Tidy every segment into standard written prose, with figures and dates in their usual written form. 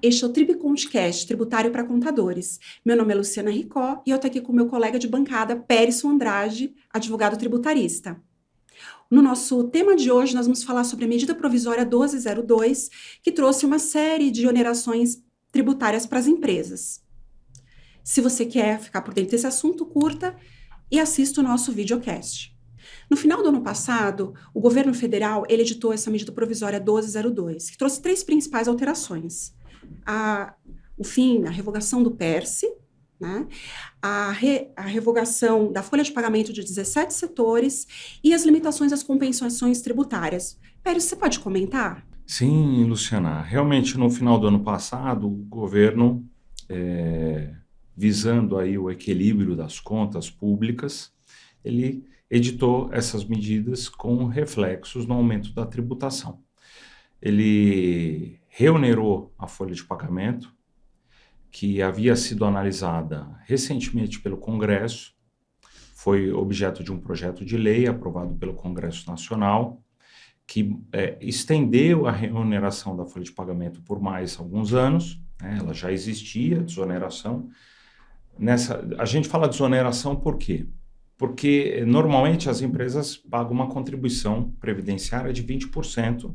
Este é o Tribcontcast, tributário para contadores. Meu nome é Luciana Ricó e eu estou aqui com meu colega de bancada, Périson Andrade, advogado tributarista. No nosso tema de hoje, nós vamos falar sobre a medida provisória 1202, que trouxe uma série de onerações tributárias para as empresas. Se você quer ficar por dentro desse assunto, curta e assista o nosso videocast. No final do ano passado, o governo federal ele editou essa medida provisória 1202, que trouxe três principais alterações. A revogação do PERSE, né? A revogação da folha de pagamento de 17 setores e as limitações às compensações tributárias. Pérez, você pode comentar? Sim, Luciana. Realmente, no final do ano passado, o governo, visando aí o equilíbrio das contas públicas, ele editou essas medidas com reflexos no aumento da tributação. Ele reonerou a folha de pagamento, que havia sido analisada recentemente pelo Congresso, foi objeto de um projeto de lei aprovado pelo Congresso Nacional, que estendeu a reoneração da folha de pagamento por mais alguns anos, né? Ela já existia, desoneração. A gente fala desoneração por quê? Porque normalmente as empresas pagam uma contribuição previdenciária de 20%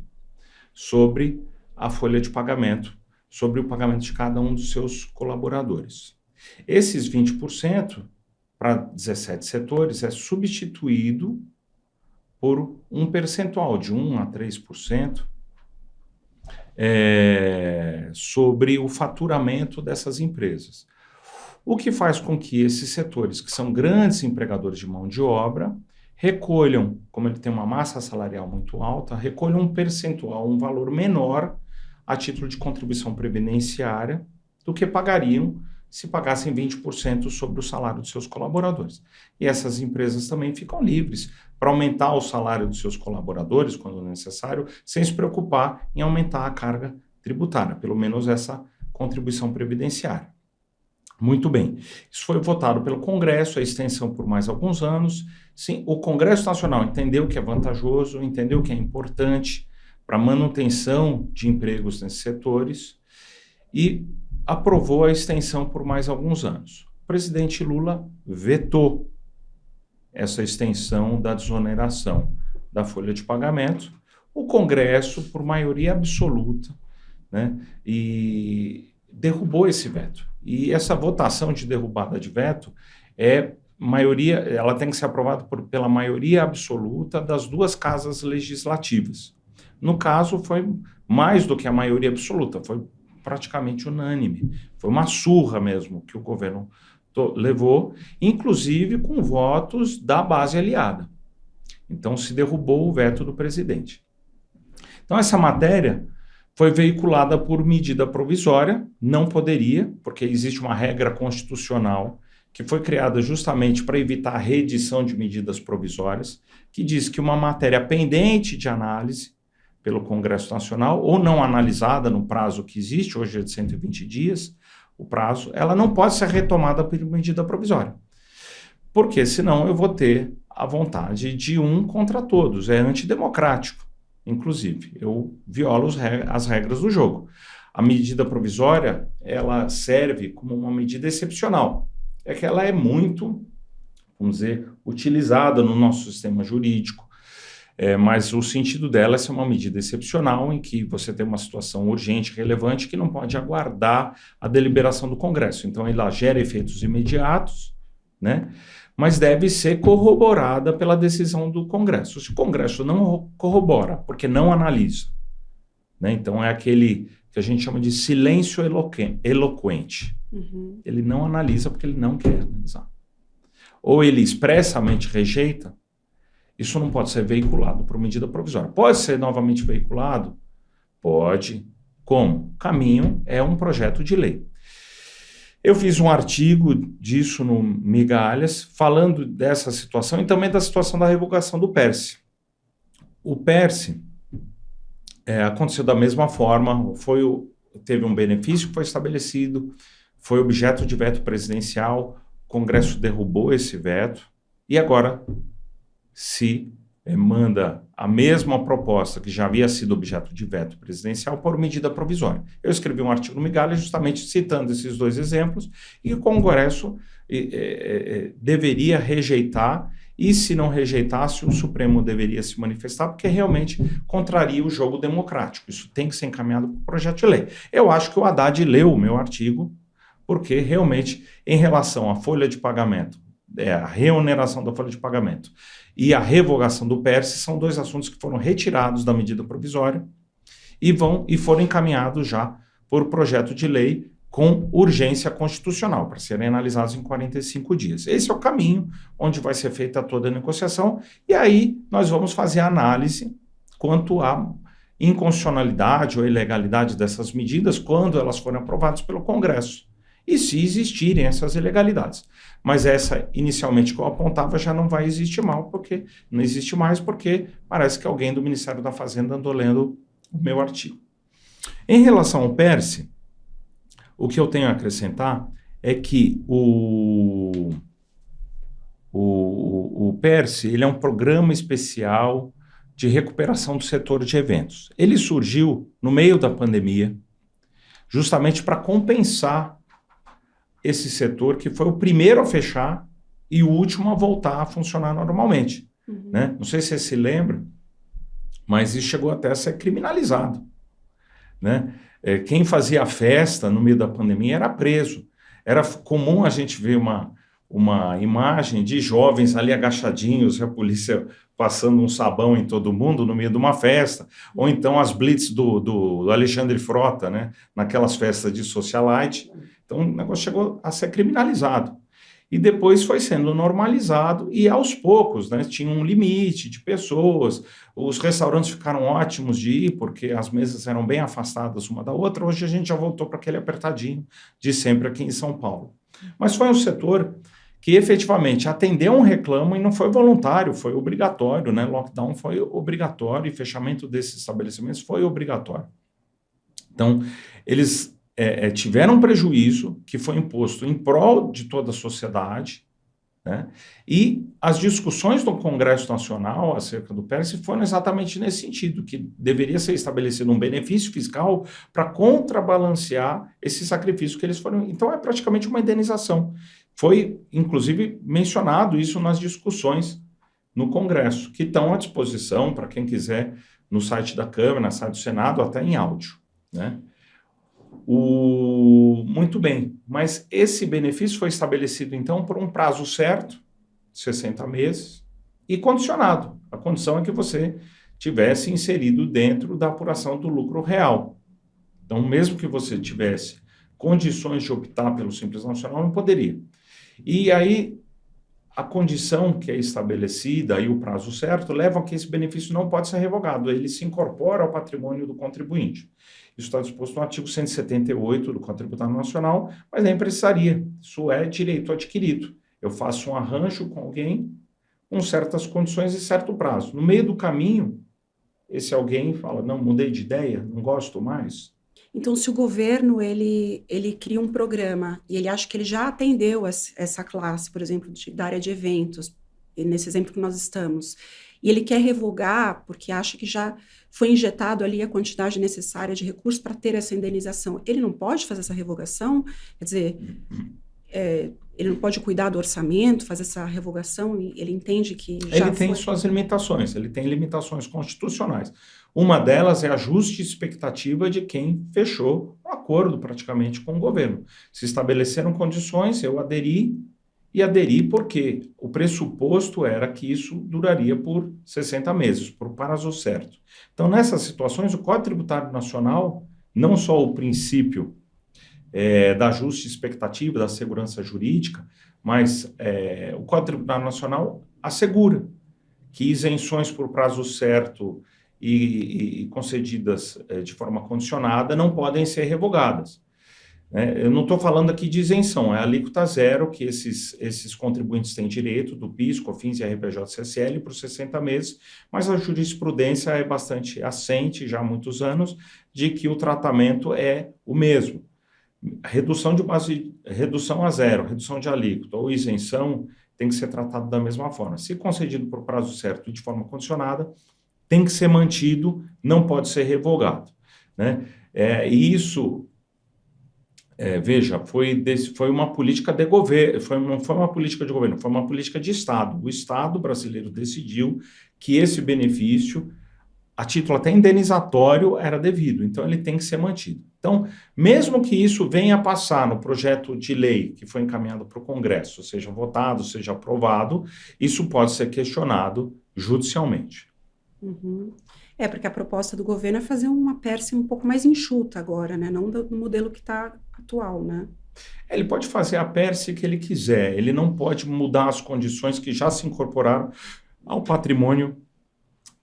sobre a folha de pagamento, sobre o pagamento de cada um dos seus colaboradores. Esses 20% para 17 setores é substituído por um percentual de 1 a 3% sobre o faturamento dessas empresas. O que faz com que esses setores, que são grandes empregadores de mão de obra, recolham, como ele tem uma massa salarial muito alta, recolham um percentual, um valor menor a título de contribuição previdenciária do que pagariam se pagassem 20% sobre o salário dos seus colaboradores. E essas empresas também ficam livres para aumentar o salário dos seus colaboradores, quando necessário, sem se preocupar em aumentar a carga tributária, pelo menos essa contribuição previdenciária. Muito bem, isso foi votado pelo Congresso, a extensão por mais alguns anos. Sim, o Congresso Nacional entendeu que é vantajoso, entendeu que é importante para a manutenção de empregos nesses setores e aprovou a extensão por mais alguns anos. O presidente Lula vetou essa extensão da desoneração da folha de pagamento. O Congresso, por maioria absoluta, né, e derrubou esse veto. E essa votação de derrubada de veto ela tem que ser aprovada pela maioria absoluta das duas casas legislativas. No caso, foi mais do que a maioria absoluta, foi praticamente unânime. Foi uma surra mesmo que o governo levou, inclusive com votos da base aliada. Então, se derrubou o veto do presidente. Então, essa matéria foi veiculada por medida provisória, não poderia, porque existe uma regra constitucional que foi criada justamente para evitar a reedição de medidas provisórias, que diz que uma matéria pendente de análise pelo Congresso Nacional, ou não analisada no prazo que existe, hoje é de 120 dias, o prazo, ela não pode ser retomada por medida provisória. Porque senão eu vou ter a vontade de um contra todos, é antidemocrático. Inclusive, eu violo as regras do jogo. A medida provisória, ela serve como uma medida excepcional. É que ela é muito, vamos dizer, utilizada no nosso sistema jurídico, mas o sentido dela é ser uma medida excepcional em que você tem uma situação urgente, relevante, que não pode aguardar a deliberação do Congresso. Então, ela gera efeitos imediatos, né? Mas deve ser corroborada pela decisão do Congresso. Se o Congresso não corrobora, porque não analisa, né? Então é aquele que a gente chama de silêncio eloquente. Uhum. Ele não analisa porque ele não quer analisar. Ou ele expressamente rejeita, isso não pode ser veiculado por medida provisória. Pode ser novamente veiculado? Pode. Como? O caminho é um projeto de lei. Eu fiz um artigo disso no Migalhas, falando dessa situação e também da situação da revogação do PERSE. O PERSE aconteceu da mesma forma, teve um benefício que foi estabelecido, foi objeto de veto presidencial, o Congresso derrubou esse veto e agora se manda a mesma proposta que já havia sido objeto de veto presidencial por medida provisória. Eu escrevi um artigo no Migalha justamente citando esses dois exemplos e o Congresso deveria rejeitar e, se não rejeitasse, o Supremo deveria se manifestar porque realmente contraria o jogo democrático. Isso tem que ser encaminhado para o projeto de lei. Eu acho que o Haddad leu o meu artigo porque realmente, em relação à folha de pagamento, a reoneração da folha de pagamento e a revogação do PERSE são dois assuntos que foram retirados da medida provisória e foram encaminhados já por projeto de lei com urgência constitucional, para serem analisados em 45 dias. Esse é o caminho onde vai ser feita toda a negociação, e aí nós vamos fazer a análise quanto à inconstitucionalidade ou ilegalidade dessas medidas quando elas forem aprovadas pelo Congresso, e se existirem essas ilegalidades. Mas essa, inicialmente, que eu apontava já não vai existir não existe mais, porque parece que alguém do Ministério da Fazenda andou lendo o meu artigo. Em relação ao PERSE, o que eu tenho a acrescentar é que o PERSE ele é um programa especial de recuperação do setor de eventos. Ele surgiu no meio da pandemia, justamente para compensar esse setor que foi o primeiro a fechar e o último a voltar a funcionar normalmente. Né? Não sei se você se lembra, mas isso chegou até a ser criminalizado. Né? Quem fazia festa no meio da pandemia era preso. Era comum a gente ver uma imagem de jovens ali agachadinhos, a polícia passando um sabão em todo mundo no meio de uma festa, ou então as blitz do Alexandre Frota, né? Naquelas festas de socialite. Então o negócio chegou a ser criminalizado. E depois foi sendo normalizado e aos poucos, né, tinha um limite de pessoas, os restaurantes ficaram ótimos de ir porque as mesas eram bem afastadas uma da outra, hoje a gente já voltou para aquele apertadinho de sempre aqui em São Paulo. Mas foi um setor que efetivamente atendeu um reclamo e não foi voluntário, foi obrigatório, né? Lockdown foi obrigatório e fechamento desses estabelecimentos foi obrigatório. Então, eles tiveram um prejuízo que foi imposto em prol de toda a sociedade, né? E as discussões do Congresso Nacional acerca do PERSE foram exatamente nesse sentido, que deveria ser estabelecido um benefício fiscal para contrabalancear esse sacrifício que eles foram... Então, é praticamente uma indenização. Foi, inclusive, mencionado isso nas discussões no Congresso, que estão à disposição para quem quiser no site da Câmara, no site do Senado, até em áudio, né? Muito bem, mas esse benefício foi estabelecido, então, por um prazo certo, 60 meses, e condicionado. A condição é que você tivesse inserido dentro da apuração do lucro real. Então, mesmo que você tivesse condições de optar pelo Simples Nacional, não poderia. E aí, a condição que é estabelecida e o prazo certo levam a que esse benefício não pode ser revogado, ele se incorpora ao patrimônio do contribuinte. Isso está disposto no artigo 178 do Código Tributário Nacional, mas nem precisaria. Isso é direito adquirido. Eu faço um arranjo com alguém com certas condições e certo prazo. No meio do caminho, esse alguém fala, não, mudei de ideia, não gosto mais. Então, se o governo ele cria um programa e ele acha que ele já atendeu essa classe, por exemplo, da área de eventos, nesse exemplo que nós estamos, e ele quer revogar porque acha que já foi injetado ali a quantidade necessária de recursos para ter essa indenização, ele não pode fazer essa revogação? Quer dizer, ele não pode cuidar do orçamento, fazer essa revogação, e ele entende que já Ele tem suas limitações, ele tem limitações constitucionais. Uma delas é a justa expectativa de quem fechou um acordo praticamente com o governo. Se estabeleceram condições, eu aderi, e aderi porque o pressuposto era que isso duraria por 60 meses, por prazo certo. Então, nessas situações, o Código Tributário Nacional, não só o princípio da justa expectativa, da segurança jurídica, mas o Código Tributário Nacional assegura que isenções por prazo certo e concedidas de forma condicionada não podem ser revogadas. Eu não estou falando aqui de isenção, é a alíquota zero que esses contribuintes têm direito do PIS, COFINS e RPJ-CSL por 60 meses, mas a jurisprudência é bastante assente já há muitos anos de que o tratamento é o mesmo. Redução de base, redução a zero, redução de alíquota ou isenção tem que ser tratado da mesma forma. Se concedido por prazo certo e de forma condicionada, tem que ser mantido, não pode ser revogado, né? E isso, veja, foi uma política de governo, não foi uma política de governo, foi uma política de Estado. O Estado brasileiro decidiu que esse benefício, a título até indenizatório, era devido, então ele tem que ser mantido. Então, mesmo que isso venha a passar no projeto de lei que foi encaminhado para o Congresso, seja votado, seja aprovado, isso pode ser questionado judicialmente. Uhum. Porque a proposta do governo é fazer uma PERSE um pouco mais enxuta agora, né? Não do modelo que está atual, né? Ele pode fazer a PERSE que ele quiser, ele não pode mudar as condições que já se incorporaram ao patrimônio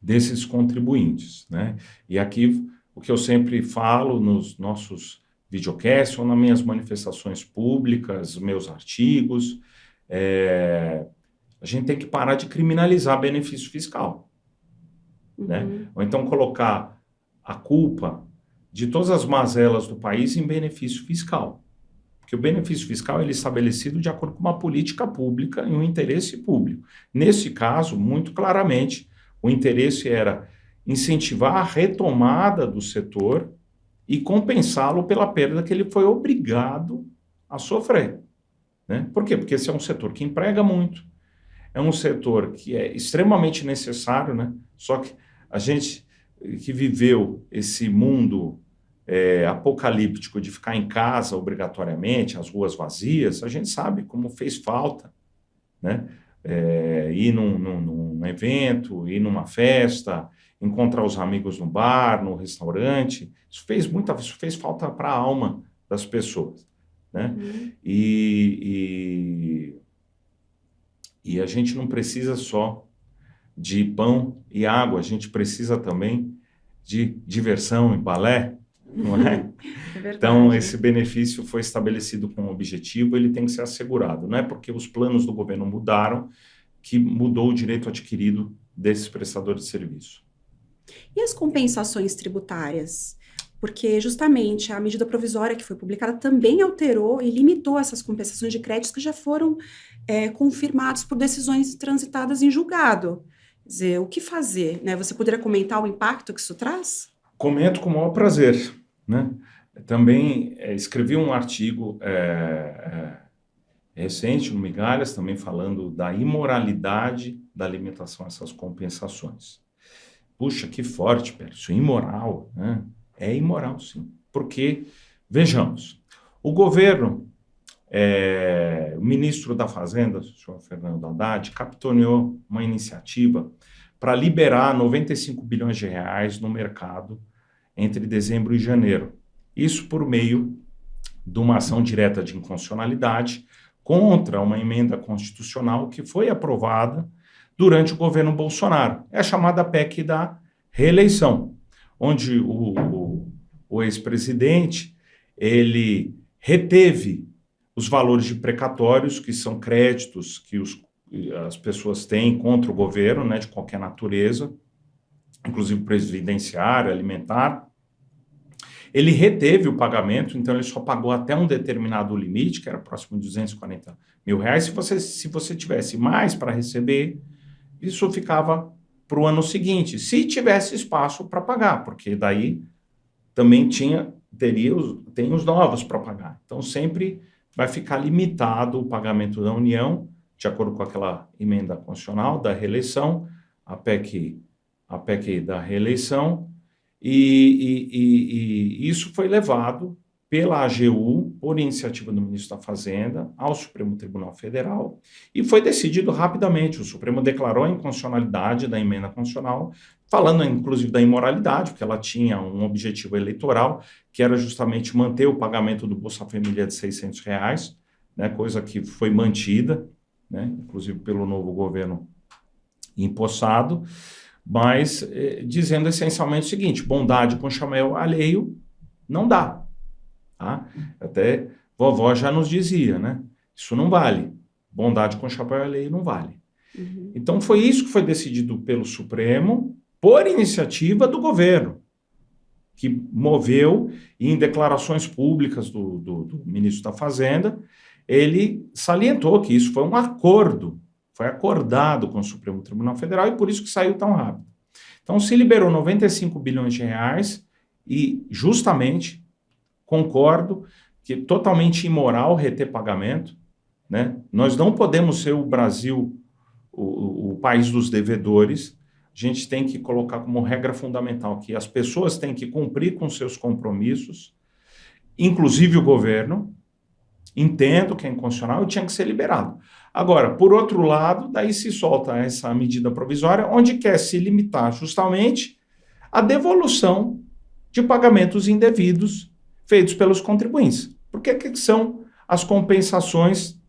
desses contribuintes, né? E aqui, o que eu sempre falo nos nossos videocasts ou nas minhas manifestações públicas, meus artigos, a gente tem que parar de criminalizar benefício fiscal, né? Ou então colocar a culpa de todas as mazelas do país em benefício fiscal. Porque o benefício fiscal ele é estabelecido de acordo com uma política pública e um interesse público. Nesse caso, muito claramente, o interesse era incentivar a retomada do setor e compensá-lo pela perda que ele foi obrigado a sofrer, né? Por quê? Porque esse é um setor que emprega muito, é um setor que é extremamente necessário, né? Só que a gente que viveu esse mundo apocalíptico de ficar em casa obrigatoriamente, as ruas vazias, a gente sabe como fez falta, né? Ir num evento, ir numa festa, encontrar os amigos no bar, no restaurante, isso fez falta para a alma das pessoas, né? E a gente não precisa só de pão e água, a gente precisa também de diversão e balé, não é? É verdade. Então, esse benefício foi estabelecido com um objetivo, ele tem que ser assegurado. Não é porque os planos do governo mudaram que mudou o direito adquirido desses prestadores de serviço. E as compensações tributárias? Porque justamente a medida provisória que foi publicada também alterou e limitou essas compensações de créditos que já foram confirmados por decisões transitadas em julgado. Quer dizer, o que fazer, né? Você poderia comentar o impacto que isso traz? Comento com o maior prazer, né? Também escrevi um artigo recente no Migalhas, também falando da imoralidade da limitação a essas compensações. Puxa, que forte, Pércio, imoral, né? É imoral, sim. Porque, vejamos, o governo, o ministro da Fazenda, o senhor Fernando Haddad, capitaneou uma iniciativa para liberar 95 bilhões de reais no mercado entre dezembro e janeiro. Isso por meio de uma ação direta de inconstitucionalidade contra uma emenda constitucional que foi aprovada durante o governo Bolsonaro. É a chamada PEC da reeleição, onde o ex-presidente ele reteve os valores de precatórios, que são créditos que as pessoas têm contra o governo, né, de qualquer natureza, inclusive previdenciário, alimentar. Ele reteve o pagamento, então ele só pagou até um determinado limite, que era próximo de 240 mil reais. Se você tivesse mais para receber, isso ficava para o ano seguinte, se tivesse espaço para pagar, porque daí também tem os novos para pagar. Então sempre vai ficar limitado o pagamento da União, de acordo com aquela emenda constitucional da reeleição, a PEC da reeleição, e isso foi levado pela AGU, por iniciativa do ministro da Fazenda, ao Supremo Tribunal Federal, e foi decidido rapidamente. O Supremo declarou a inconstitucionalidade da emenda constitucional, falando inclusive da imoralidade, porque ela tinha um objetivo eleitoral, que era justamente manter o pagamento do Bolsa Família de R$600, né, coisa que foi mantida, né, inclusive pelo novo governo empossado, mas dizendo essencialmente o seguinte: bondade com chapéu alheio não dá. Tá? Até vovó já nos dizia, né? Isso não vale. Bondade com chapéu alheio não vale. Então foi isso que foi decidido pelo Supremo, por iniciativa do governo, que moveu, e em declarações públicas do ministro da Fazenda, ele salientou que isso foi um acordo Foi acordado com o Supremo Tribunal Federal e por isso que saiu tão rápido. Então, se liberou 95 bilhões de reais e, justamente, concordo que é totalmente imoral reter pagamento, né? Nós não podemos ser o Brasil, o país dos devedores. A gente tem que colocar como regra fundamental que as pessoas têm que cumprir com seus compromissos, inclusive o governo. Entendo que é inconstitucional e tinha que ser liberado. Agora, por outro lado, daí se solta essa medida provisória, onde quer se limitar justamente a devolução de pagamentos indevidos feitos pelos contribuintes. Por que são as compensações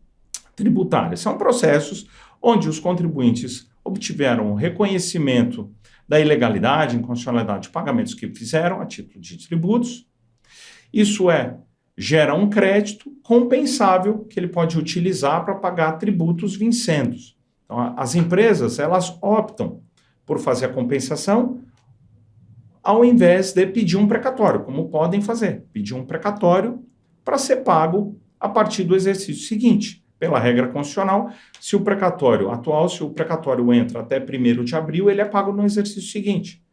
tributárias? São processos onde os contribuintes obtiveram reconhecimento da ilegalidade, inconstitucionalidade de pagamentos que fizeram a título de tributos. Isso gera um crédito compensável que ele pode utilizar para pagar tributos vincendos. Então, as empresas, elas optam por fazer a compensação ao invés de pedir um precatório, como podem fazer. Pedir um precatório para ser pago a partir do exercício seguinte. Pela regra constitucional, se o precatório entra até 1º de abril, ele é pago no exercício seguinte,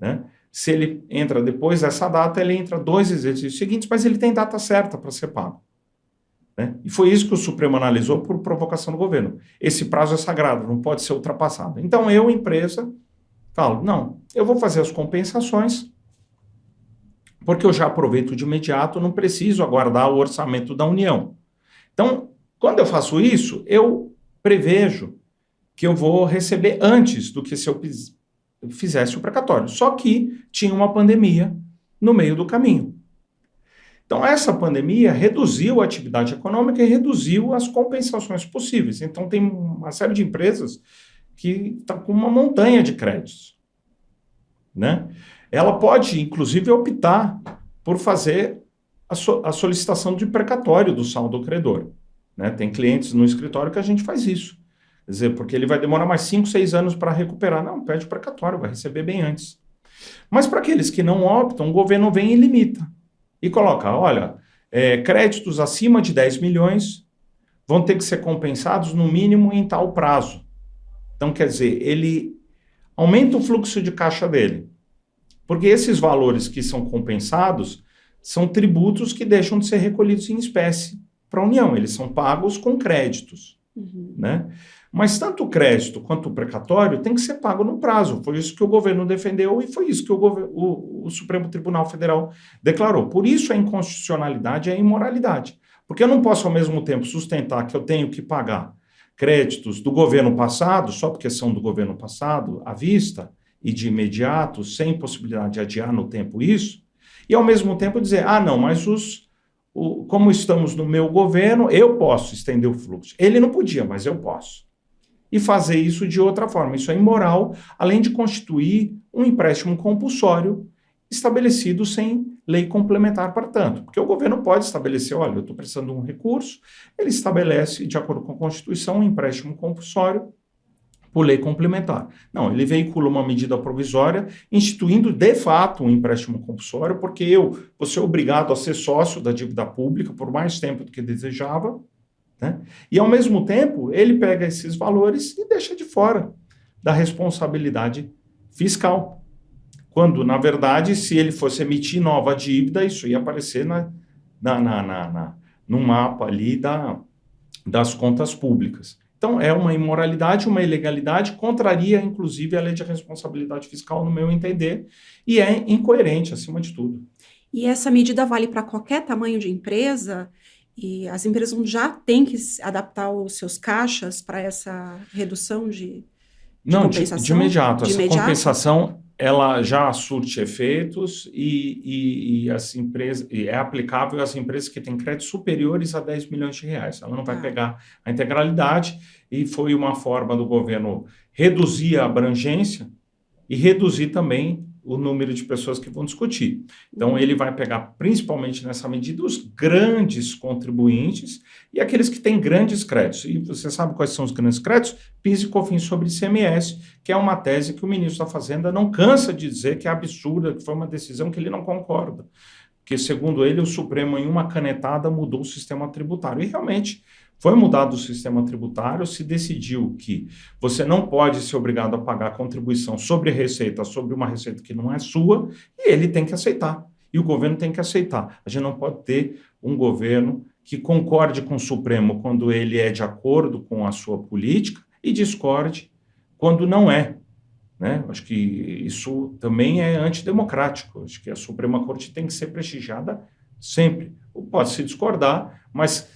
né? Se ele entra depois dessa data, ele entra 2 exercícios seguintes, mas ele tem data certa para ser pago, né? E foi isso que o Supremo analisou por provocação do governo. Esse prazo é sagrado, não pode ser ultrapassado. Então, eu, empresa, falo, não, eu vou fazer as compensações, porque eu já aproveito de imediato, não preciso aguardar o orçamento da União. Então, quando eu faço isso, eu prevejo que eu vou receber antes do que se eu fizesse o precatório. Só que tinha uma pandemia no meio do caminho. Então, essa pandemia reduziu a atividade econômica e reduziu as compensações possíveis. Então, tem uma série de empresas que estão com uma montanha de créditos, né? Ela pode, inclusive, optar por fazer a solicitação de precatório do saldo credor, né? Tem clientes no escritório que a gente faz isso. Quer dizer, porque ele vai demorar mais 5, 6 anos para recuperar. Não, pede precatório, vai receber bem antes. Mas para aqueles que não optam, o governo vem e limita. E coloca, olha, créditos acima de 10 milhões vão ter que ser compensados no mínimo em tal prazo. Então, quer dizer, ele aumenta o fluxo de caixa dele. Porque esses valores que são compensados são tributos que deixam de ser recolhidos em espécie para a União. Eles são pagos com créditos, né? Mas tanto o crédito quanto o precatório tem que ser pago no prazo. Foi isso que o governo defendeu e foi isso que o Supremo Tribunal Federal declarou. Por isso a inconstitucionalidade e a imoralidade. Porque eu não posso, ao mesmo tempo, sustentar que eu tenho que pagar créditos do governo passado, só porque são do governo passado, à vista e de imediato, sem possibilidade de adiar no tempo isso, e ao mesmo tempo dizer, não, mas como estamos no meu governo, eu posso estender o fluxo. Ele não podia, mas eu posso. E fazer isso de outra forma. Isso é imoral, além de constituir um empréstimo compulsório estabelecido sem lei complementar, portanto. Porque o governo pode estabelecer, olha, eu estou precisando de um recurso, ele estabelece, de acordo com a Constituição, um empréstimo compulsório por lei complementar. Não, ele veicula uma medida provisória instituindo, de fato, um empréstimo compulsório, porque eu vou ser obrigado a ser sócio da dívida pública por mais tempo do que desejava, né? E, ao mesmo tempo, ele pega esses valores e deixa de fora da responsabilidade fiscal. Quando, na verdade, se ele fosse emitir nova dívida, isso ia aparecer no mapa ali das contas públicas. Então, é uma imoralidade, uma ilegalidade, contraria, inclusive, a lei de responsabilidade fiscal, no meu entender, e é incoerente, acima de tudo. E essa medida vale para qualquer tamanho de empresa? E as empresas já têm que adaptar os seus caixas para essa redução de compensação? Não, de imediato. Essa compensação, ela já surte efeitos e as empresas, e é aplicável às empresas que têm créditos superiores a 10 milhões de reais. Ela não vai pegar a integralidade e foi uma forma do governo reduzir a abrangência e reduzir também o número de pessoas que vão discutir. Então, ele vai pegar, principalmente nessa medida, os grandes contribuintes e aqueles que têm grandes créditos. E você sabe quais são os grandes créditos? PIS e COFINS sobre ICMS, que é uma tese que o ministro da Fazenda não cansa de dizer que é absurda, que foi uma decisão que ele não concorda. Porque, segundo ele, o Supremo, em uma canetada, mudou o sistema tributário. E, realmente, Foi mudado o sistema tributário, se decidiu que você não pode ser obrigado a pagar contribuição sobre receita, sobre uma receita que não é sua, e ele tem que aceitar. E o governo tem que aceitar. A gente não pode ter um governo que concorde com o Supremo quando ele é de acordo com a sua política e discorde quando não é. Né? Acho que isso também é antidemocrático. Acho que a Suprema Corte tem que ser prestigiada sempre. Pode-se discordar, mas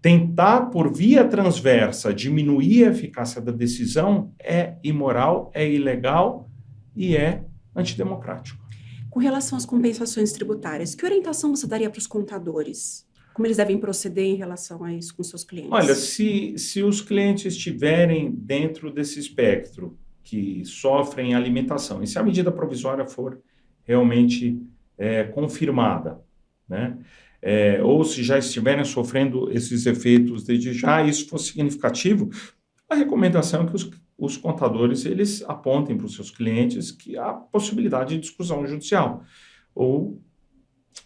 tentar, por via transversa, diminuir a eficácia da decisão é imoral, é ilegal e é antidemocrático. Com relação às compensações tributárias, que orientação você daria para os contadores? Como eles devem proceder em relação a isso com seus clientes? Olha, se os clientes estiverem dentro desse espectro, que sofrem alimentação, e se a medida provisória for realmente confirmada, né? Ou se já estiverem sofrendo esses efeitos desde já, isso for significativo, a recomendação é que os contadores eles apontem para os seus clientes que há possibilidade de discussão judicial, ou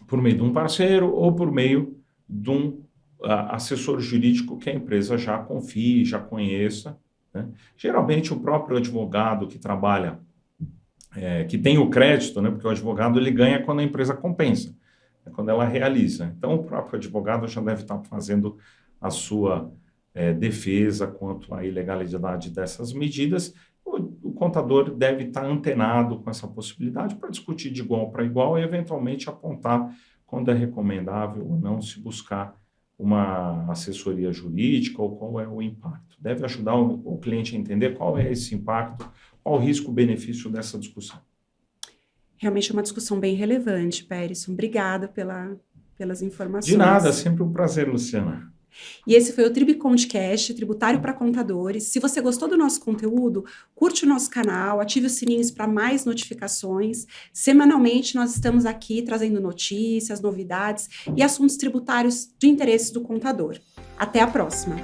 por meio de um parceiro, ou por meio de um assessor jurídico que a empresa já confie, já conheça. Né? Geralmente o próprio advogado que trabalha, que tem o crédito, né? Porque o advogado ele ganha quando a empresa compensa, quando ela realiza. Então o próprio advogado já deve estar fazendo a sua defesa quanto à ilegalidade dessas medidas. O contador deve estar antenado com essa possibilidade para discutir de igual para igual e eventualmente apontar quando é recomendável ou não se buscar uma assessoria jurídica ou qual é o impacto. Deve ajudar o cliente a entender qual é esse impacto, qual o risco-benefício dessa discussão. Realmente é uma discussão bem relevante, Perisson. Obrigada pelas informações. De nada, sempre um prazer, Luciana. E esse foi o TribuContCast, Tributário para Contadores. Se você gostou do nosso conteúdo, curte o nosso canal, ative os sininhos para mais notificações. Semanalmente nós estamos aqui trazendo notícias, novidades e assuntos tributários de interesse do contador. Até a próxima!